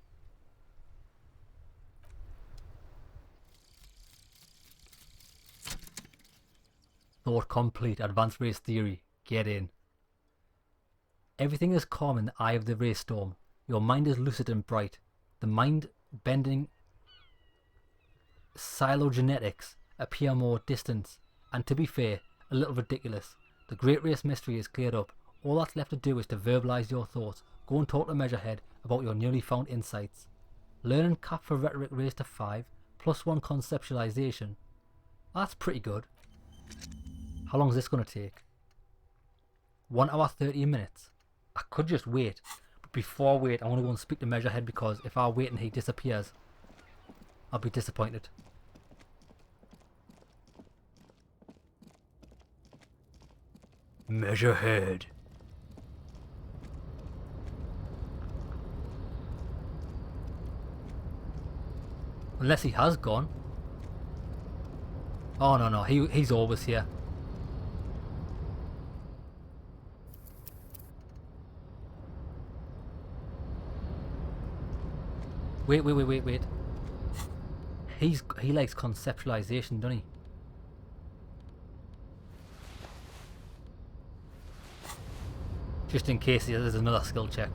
Thought complete. Advanced race theory. Get in. Everything is calm in the eye of the race storm. Your mind is lucid and bright. The mind-bending phylogenetics appear more distant, and to be fair, a little ridiculous. The great race mystery is cleared up. All that's left to do is to verbalise your thoughts. Go and talk to Measurehead about your newly found insights. Learn and cap for rhetoric raised to 5, +1 conceptualisation. That's pretty good. How long is this going to take? 1 hour 30 minutes. I could just wait, but before I wait I want to go and speak to Measurehead, because if I wait and he disappears, I'll be disappointed. Measurehead. Unless he has gone. Oh no, he's always here. Wait. He likes conceptualization, doesn't he? Just in case there's another skill check.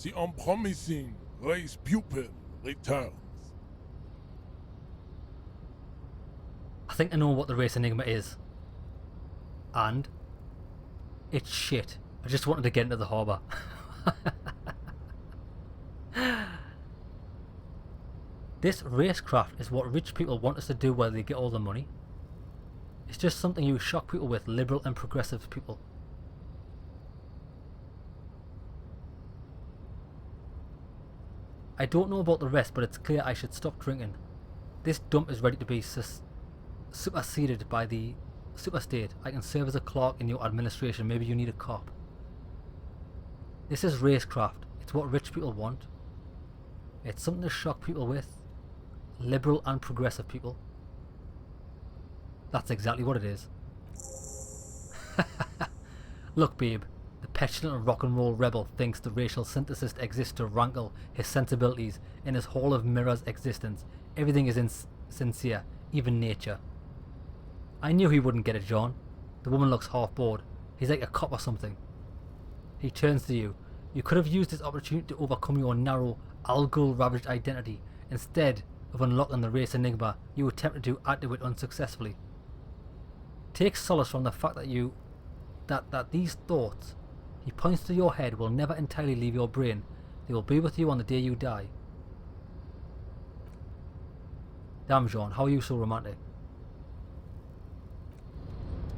The unpromising race pupil returns. I think I know what the race enigma is. And it's shit. I just wanted to get into the harbour. This racecraft is what rich people want us to do while they get all the money. It's just something you shock people with, liberal and progressive people. I don't know about the rest, but it's clear I should stop drinking. This dump is ready to be superseded by the superstate. I can serve as a clerk in your administration. Maybe you need a cop. This is racecraft. It's what rich people want. It's something to shock people with. Liberal and progressive people. That's exactly what it is. Look, babe. The petulant rock and roll rebel thinks the racial synthesis exists to rankle his sensibilities in his hall of mirrors existence. Everything is insincere, even nature. I knew he wouldn't get it, John. The woman looks half bored. He's like a cop or something. He turns to you. You could have used this opportunity to overcome your narrow, algol ravaged identity. Instead of unlocking the race enigma, you attempted to add to it unsuccessfully. Take solace from the fact that these thoughts, he points to your head, will never entirely leave your brain. They will be with you on the day you die. Damn, John, how are you so romantic?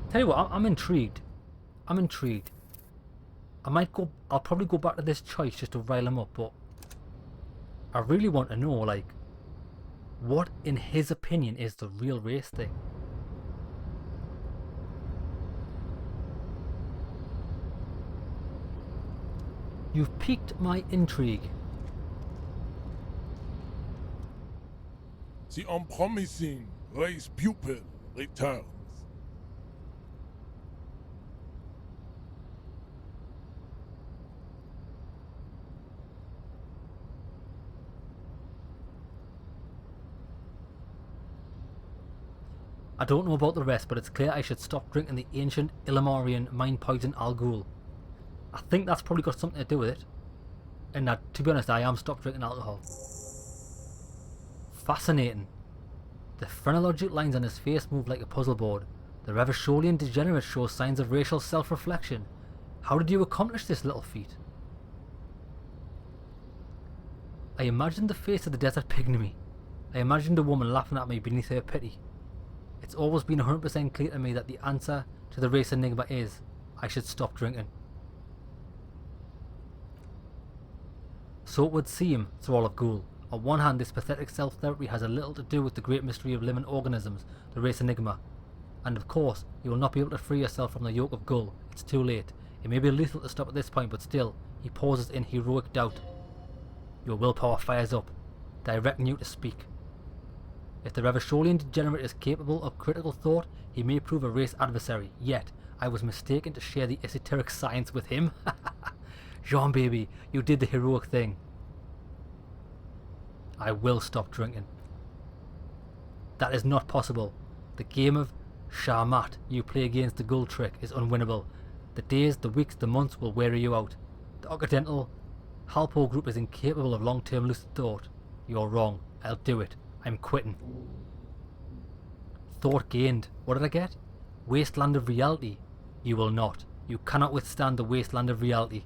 Tell you what, I'm intrigued. I'm intrigued. I'll probably go back to this choice just to rile him up, but I really want to know, like, what in his opinion is the real race thing? You've piqued my intrigue. The unpromising race pupil returns. I don't know about the rest, but it's clear I should stop drinking the ancient Illimorian mind poison Al Ghul. I think that's probably got something to do with it. And that, to be honest, I am stopped drinking alcohol. Fascinating. The phrenologic lines on his face move like a puzzle board. The Revacholian degenerate shows signs of racial self-reflection. How did you accomplish this little feat? I imagined the face of the desert pygmy. I imagined a woman laughing at me beneath her pity. It's always been 100% clear to me that the answer to the race enigma is, I should stop drinking. So it would seem, Sir Olaf Ghul. On one hand, this pathetic self-therapy has a little to do with the great mystery of living organisms, the race enigma. And of course, you will not be able to free yourself from the yoke of Ghul. It's too late. It may be lethal to stop at this point, but still, he pauses in heroic doubt. Your willpower fires up, directing you to speak. If the Revacholian degenerate is capable of critical thought, he may prove a race adversary. Yet, I was mistaken to share the esoteric science with him. Jean, baby, you did the heroic thing. I will stop drinking. That is not possible. The game of Shamat you play against the Ghul trick is unwinnable. The days, the weeks, the months will wear you out. The Occidental Halpo group is incapable of long-term lucid thought. You're wrong. I'll do it. I'm quitting. Thought gained. What did I get? Wasteland of reality. You will not. You cannot withstand the wasteland of reality.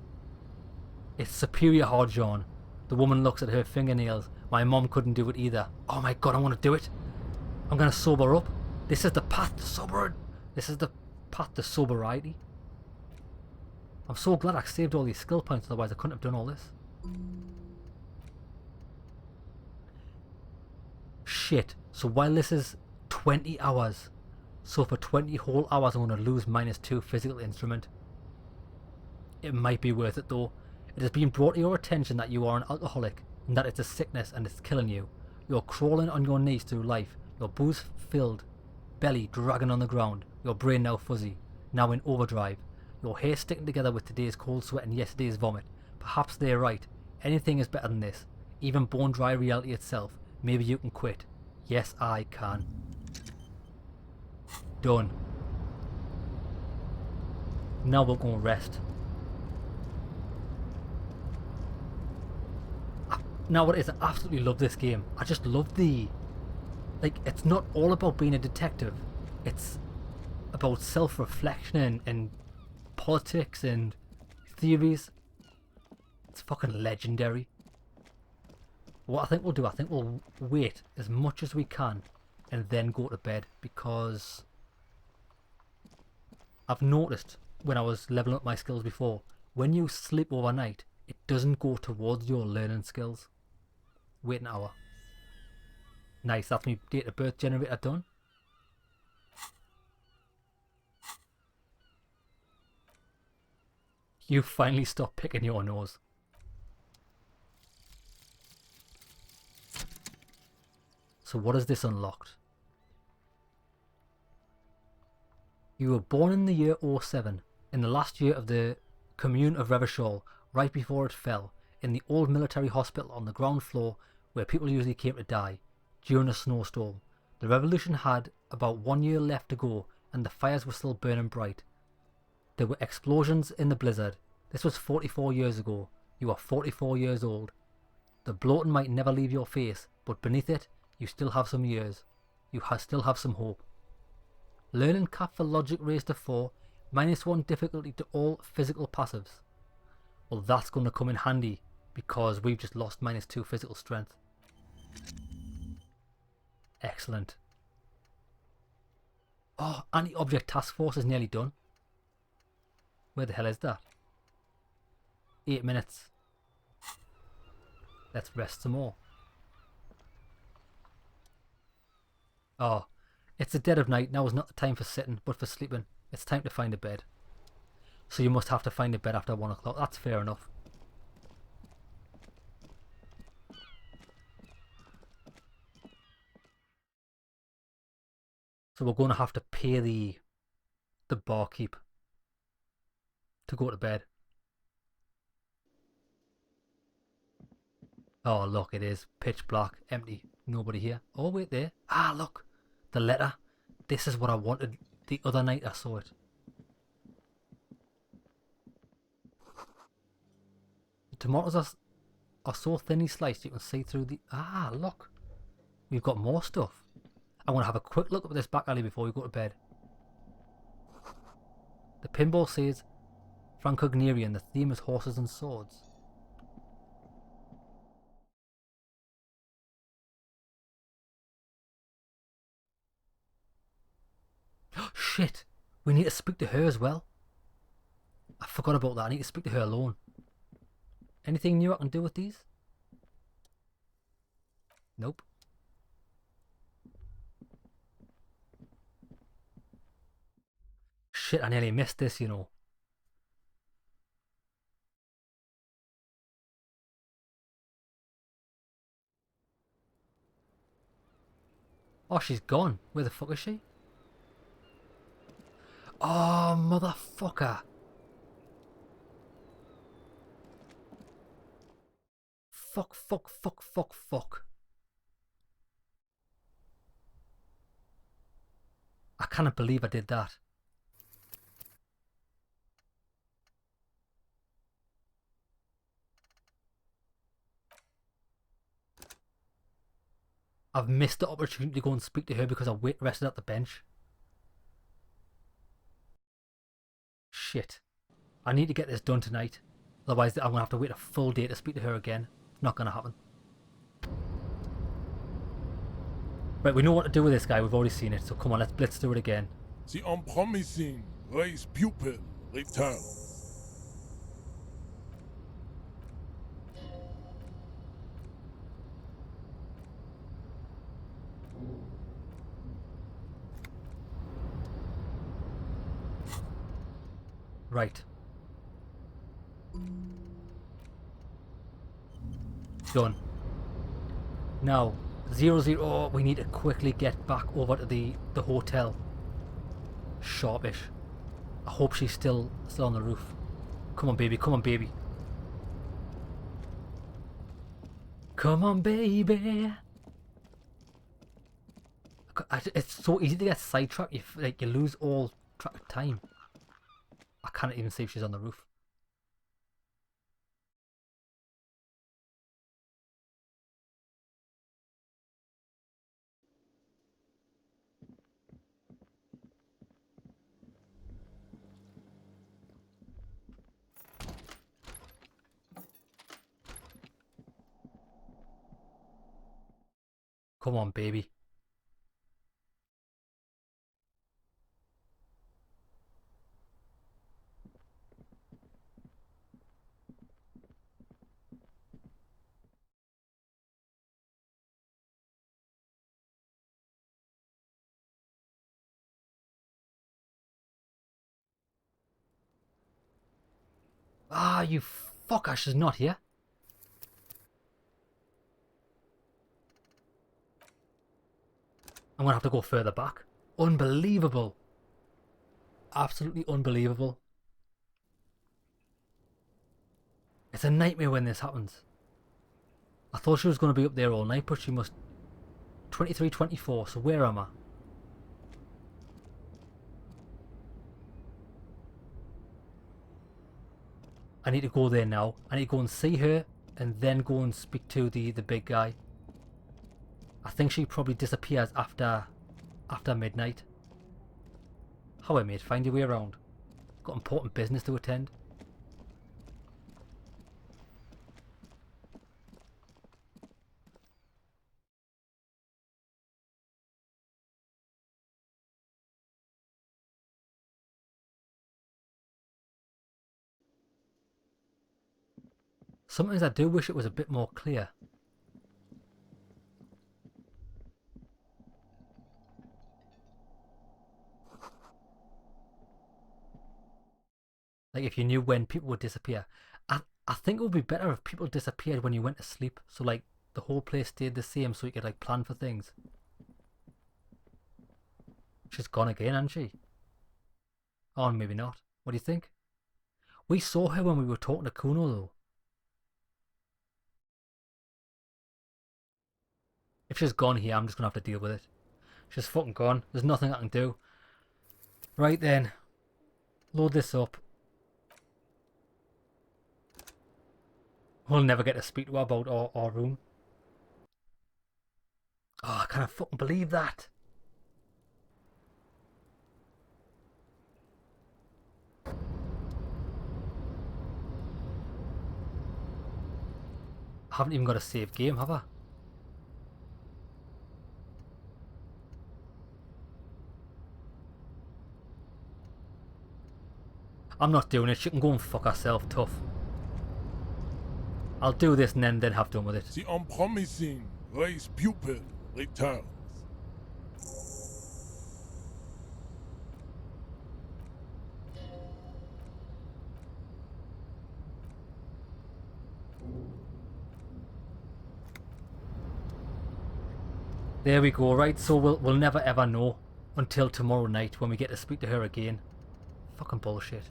It's superior hard, John. The woman looks at her fingernails. My mom couldn't do it either. Oh my god, I want to do it. I'm going to sober up. This is the path to sober. This is the path to sobriety. I'm so glad I saved all these skill points, otherwise I couldn't have done all this. Shit. So while this is 20 hours, so for 20 whole hours I'm going to lose -2 physical instrument. It might be worth it though. It has been brought to your attention that you are an alcoholic and that it's a sickness and it's killing you. You're crawling on your knees through life, your booze filled, belly dragging on the ground, your brain now fuzzy, now in overdrive, your hair sticking together with today's cold sweat and yesterday's vomit. Perhaps they're right. Anything is better than this. Even bone dry reality itself. Maybe you can quit. Yes, I can. Done. Now we'll go and rest. Now what it is, I absolutely love this game. I just love the... Like, it's not all about being a detective. It's about self-reflection and politics and theories. It's fucking legendary. What I think we'll do, I think we'll wait as much as we can and then go to bed, because I've noticed when I was leveling up my skills before, when you sleep overnight, it doesn't go towards your learning skills. Wait an hour. Nice, that's my date of birth generator done. You finally stop picking your nose. So what has this unlocked? You were born in the year 07, in the last year of the Commune of Revachol, right before it fell, in the old military hospital on the ground floor where people usually came to die, during a snowstorm. The revolution had about 1 year left to go, and the fires were still burning bright. There were explosions in the blizzard. This was 44 years ago. You are 44 years old. The bloating might never leave your face, but beneath it, you still have some years. You still have some hope. Learning cap for logic raised to 4, -1 difficulty to all physical passives. Well, that's going to come in handy, because we've just lost -2 physical strength. Excellent. Oh, anti-object task force is nearly done. Where the hell is that? 8 minutes. Let's rest some more. Oh, it's the dead of night. Now is not the time for sitting, but for sleeping. It's time to find a bed. So you must have to find a bed after 1 o'clock. That's fair enough. So we're going to have to pay the barkeep to go to bed. Oh, look, it is pitch black, empty, nobody here. Oh, wait there. Ah, look, the letter. This is what I wanted the other night I saw it. The tomatoes are so thinly sliced you can see through the... Ah, look. We've got more stuff. I want to have a quick look at this back alley before we go to bed. The pinball says Francognerian. The theme is horses and swords. Shit! We need to speak to her as well. I forgot about that. I need to speak to her alone. Anything new I can do with these? Nope. Shit, I nearly missed this, you know. Oh, she's gone. Where the fuck is she? Oh, motherfucker. Fuck, fuck, fuck, fuck, fuck. I cannot believe I did that. I've missed the opportunity to go and speak to her because I rested at the bench. Shit. I need to get this done tonight. Otherwise I'm going to have to wait a full day to speak to her again. It's not going to happen. Right, we know what to do with this guy. We've already seen it. So come on, let's do it again. The unpromising race pupil return. Right. Done. Now, 00, oh, we need to quickly get back over to the hotel. Sharpish. I hope she's still on the roof. Come on, baby. Come on, baby. Come on, baby. It's so easy to get sidetracked. You lose all track of time. I can't even see if she's on the roof. Come on, baby. Ah, you fucker, she's not here. I'm gonna have to go further back. Unbelievable. Absolutely unbelievable. It's a nightmare when this happens. I thought she was going to be up there all night, but she must... 23, 24, so where am I? I need to go there now. I need to go and see her, and then go and speak to the big guy. I think she probably disappears after midnight. How, mate? Find your way around. Got important business to attend. Sometimes I do wish it was a bit more clear. Like if you knew when people would disappear. I think it would be better if people disappeared when you went to sleep. So like the whole place stayed the same so you could like plan for things. She's gone again, hasn't she? Oh, maybe not. What do you think? We saw her when we were talking to Kuno though. If she's gone here, I'm just going to have to deal with it. She's fucking gone. There's nothing I can do. Right then. Load this up. We'll never get to speak to her about our room. Oh, I can't fucking believe that. I haven't even got a save game, have I? I'm not doing it. She can go and fuck herself, tough. I'll do this and then have done with it. The unpromising race pupil returns. There we go, right, so we'll never ever know until tomorrow night when we get to speak to her again. Fucking bullshit.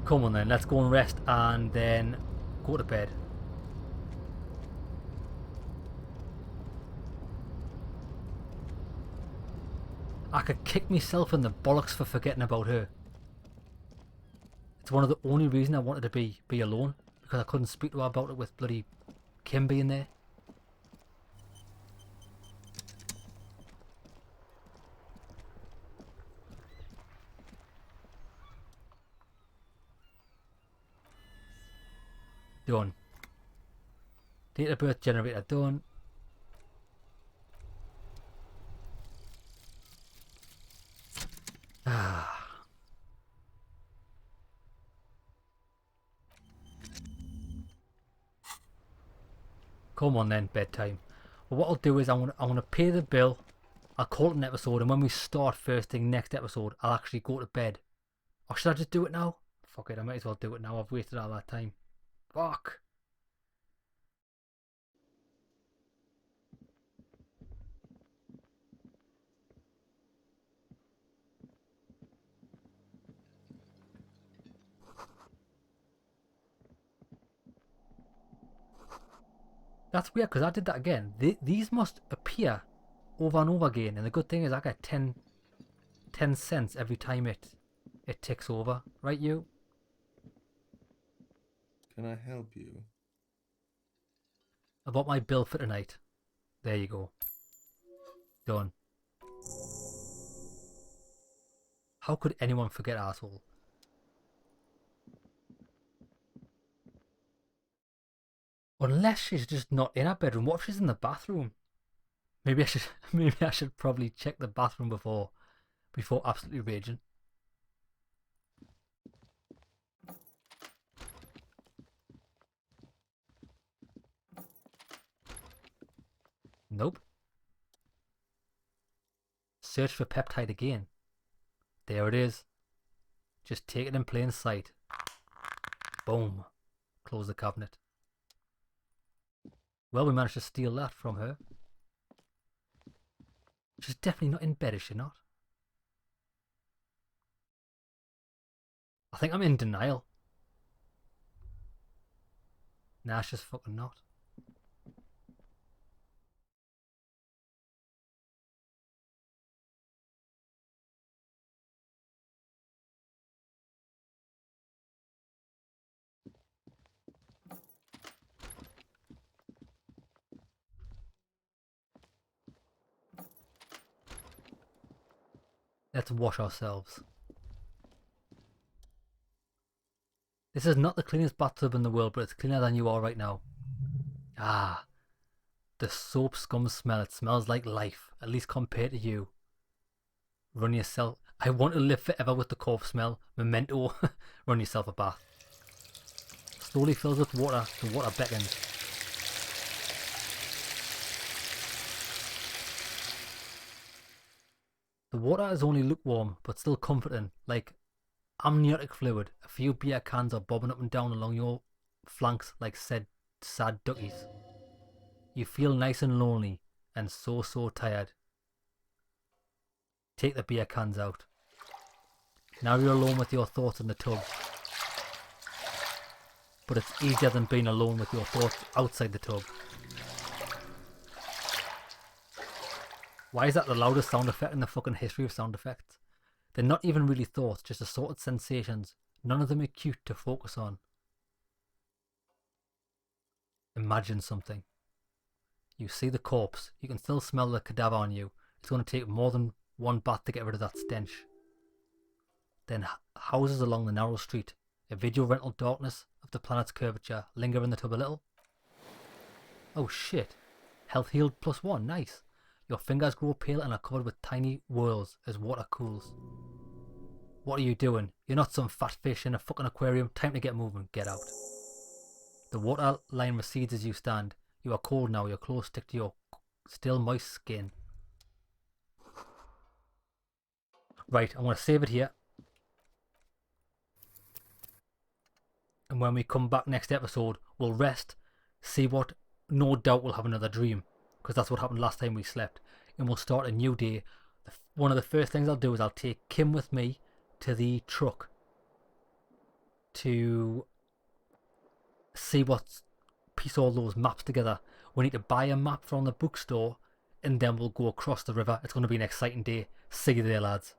Come on then, let's go and rest and then go to bed. I could kick myself in the bollocks for forgetting about her. It's one of the only reasons I wanted to be alone, because I couldn't speak to her about it with bloody Kim being there. Done. Date of birth generator done. Come on then, bedtime. Well, what I'll do is I'm gonna pay the bill. I'll call it an episode, and when we start first thing next episode, I'll actually go to bed. Or should I just do it now? Fuck it, I might as well do it now. I've wasted all that time. Fuck. That's weird because I did that again. These must appear over and over again. And the good thing is I get 10 cents every time it ticks over. Right, you? Can I help you? About my bill for tonight. There you go. Done. How could anyone forget, asshole? Unless she's just not in her bedroom. What if she's in the bathroom? Maybe I should probably check the bathroom before absolutely raging. Nope. Search for peptide again. There it is. Just take it in plain sight. Boom. Close the cabinet. Well, we managed to steal that from her. She's definitely not in bed, is she not? I think I'm in denial. Nah, she's fucking not. Let's wash ourselves. This is not the cleanest bathtub in the world, but it's cleaner than you are right now. Ah, the soap scum smell. It smells like life, at least compared to you. Run yourself. I want to live forever with the corpse smell. Memento. Run yourself a bath. Slowly fills with water. The water beckons. The water is only lukewarm, but still comforting, like amniotic fluid. A few beer cans are bobbing up and down along your flanks like said sad duckies. You feel nice and lonely, and so tired. Take the beer cans out. Now you're alone with your thoughts in the tub. But it's easier than being alone with your thoughts outside the tub. Why is that the loudest sound effect in the fucking history of sound effects? They're not even really thoughts, just assorted sensations. None of them are cute to focus on. Imagine something. You see the corpse. You can still smell the cadaver on you. It's going to take more than one bath to get rid of that stench. Then houses along the narrow street. A video rental darkness of the planet's curvature. Linger in the tub a little. Oh shit. Health healed +1. Nice. Your fingers grow pale and are covered with tiny whorls as water cools. What are you doing? You're not some fat fish in a fucking aquarium. Time to get moving. Get out. The water line recedes as you stand. You are cold now. Your clothes stick to your still moist skin. Right, I'm going to save it here. And when we come back next episode, we'll rest, see what, no doubt we'll have another dream. Because that's what happened last time we slept. And we'll start a new day. One of the first things I'll do is I'll take Kim with me to the truck to see what's piece all those maps together. We need to buy a map from the bookstore and then we'll go across the river. It's going to be an exciting day. See you there, lads.